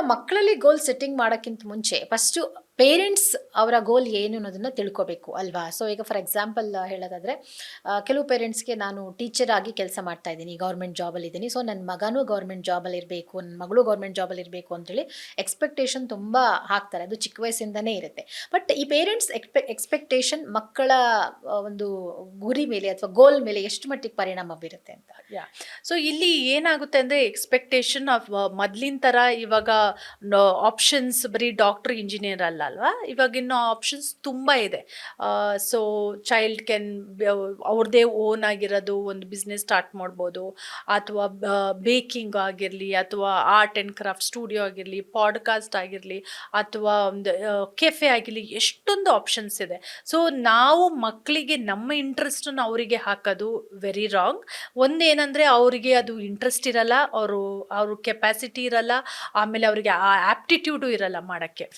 ಮಕ್ಕಳಲ್ಲಿ ಗೋಲ್ ಸೆಟ್ಟಿಂಗ್ ಮಾಡೋಕ್ಕಿಂತ ಮುಂಚೆ ಫಸ್ಟು ಪೇರೆಂಟ್ಸ್ ಅವರ ಗೋಲ್ ಏನು ಅನ್ನೋದನ್ನ ತಿಳ್ಕೋಬೇಕು ಅಲ್ವಾ? ಸೊ ಈಗ ಫಾರ್ ಎಕ್ಸಾಂಪಲ್ ಹೇಳೋದಾದ್ರೆ ಕೆಲವು ಪೇರೆಂಟ್ಸ್‌ಗೆ ನಾನು ಟೀಚರ್ ಆಗಿ ಕೆಲಸ ಮಾಡ್ತಾ ಇದ್ದೀನಿ, ಗವರ್ಮೆಂಟ್ ಜಾಬಲ್ಲಿ ಇದ್ದೀನಿ. ಸೊ ನನ್ನ ಮಗನೂ ಗವರ್ಮೆಂಟ್ ಜಾಬಲ್ಲಿ ಇರಬೇಕು, ನನ್ನ ಮಗಳು ಗವರ್ಮೆಂಟ್ ಜಾಬಲ್ಲಿ ಇರಬೇಕು ಅಂತೇಳಿ ಎಕ್ಸ್‌ಪೆಕ್ಟೇಷನ್ ತುಂಬಾ ಹಾಕ್ತಾರೆ. ಅದು ಚಿಕ್ಕ ವಯಸ್ಸಿಂದನೇ ಇರುತ್ತೆ. ಬಟ್ ಈ ಪೇರೆಂಟ್ಸ್ ಎಕ್ಸ್‌ಪೆಕ್ಟೇಷನ್ ಮಕ್ಕಳ ಒಂದು ಗುರಿ ಮೇಲೆ ಅಥವಾ ಗೋಲ್ ಮೇಲೆ ಎಷ್ಟು ಮಟ್ಟಿಗೆ ಪರಿಣಾಮ ಬೀರುತ್ತೆ ಅಂತ? ಯಾಹ್! ಸೊ ಇಲ್ಲಿ ಏನಾಗುತ್ತೆ ಅಂದರೆ ಎಕ್ಸ್‌ಪೆಕ್ಟೇಷನ್ ಆಫ್ ಮೊದಲಿನ ಥರ ಇವಾಗ ಆಪ್ಷನ್ಸ್ ಬರೀ ಡಾಕ್ಟರ್, ಇಂಜಿನಿಯರ್ ಅಲ್ಲ ಅಲ್ವಾ? ಇವಾಗಿನ್ನು ಆಪ್ಷನ್ಸ್ ತುಂಬ ಇದೆ. ಸೊ ಚೈಲ್ಡ್ ಕ್ಯಾನ್ ಅವ್ರದ್ದೇ ಓನ್ ಆಗಿರೋದು ಒಂದು ಬಿಸ್ನೆಸ್ ಸ್ಟಾರ್ಟ್ ಮಾಡ್ಬೋದು, ಅಥವಾ ಬೇಕಿಂಗ್ ಆಗಿರಲಿ, ಅಥವಾ ಆರ್ಟ್ ಆ್ಯಂಡ್ ಕ್ರಾಫ್ಟ್ ಸ್ಟುಡಿಯೋ ಆಗಿರಲಿ, ಪಾಡ್‌ಕಾಸ್ಟ್ ಆಗಿರಲಿ, ಅಥವಾ ಒಂದು ಕೆಫೆ ಆಗಿರಲಿ, ಎಷ್ಟೊಂದು ಆಪ್ಷನ್ಸ್ ಇದೆ. ಸೊ ನಾವು ಮಕ್ಕಳಿಗೆ ನಮ್ಮ ಇಂಟ್ರೆಸ್ಟನ್ನು ಅವರಿಗೆ ಹಾಕೋದು ವೆರಿ ರಾಂಗ್. ಒಂದೇನಂದರೆ ಅವರಿಗೆ ಅದು ಇಂಟ್ರೆಸ್ಟ್ ಇರಲ್ಲ, ಅವ್ರ ಕೆಪಾಸಿಟಿ ಇರಲ್ಲ, ಆಮೇಲೆ ಅವರಿಗೆ ಆ ಆಪ್ಟಿಟ್ಯೂಡು ಇರಲ್ಲ ಮಾಡೋಕ್ಕೆ.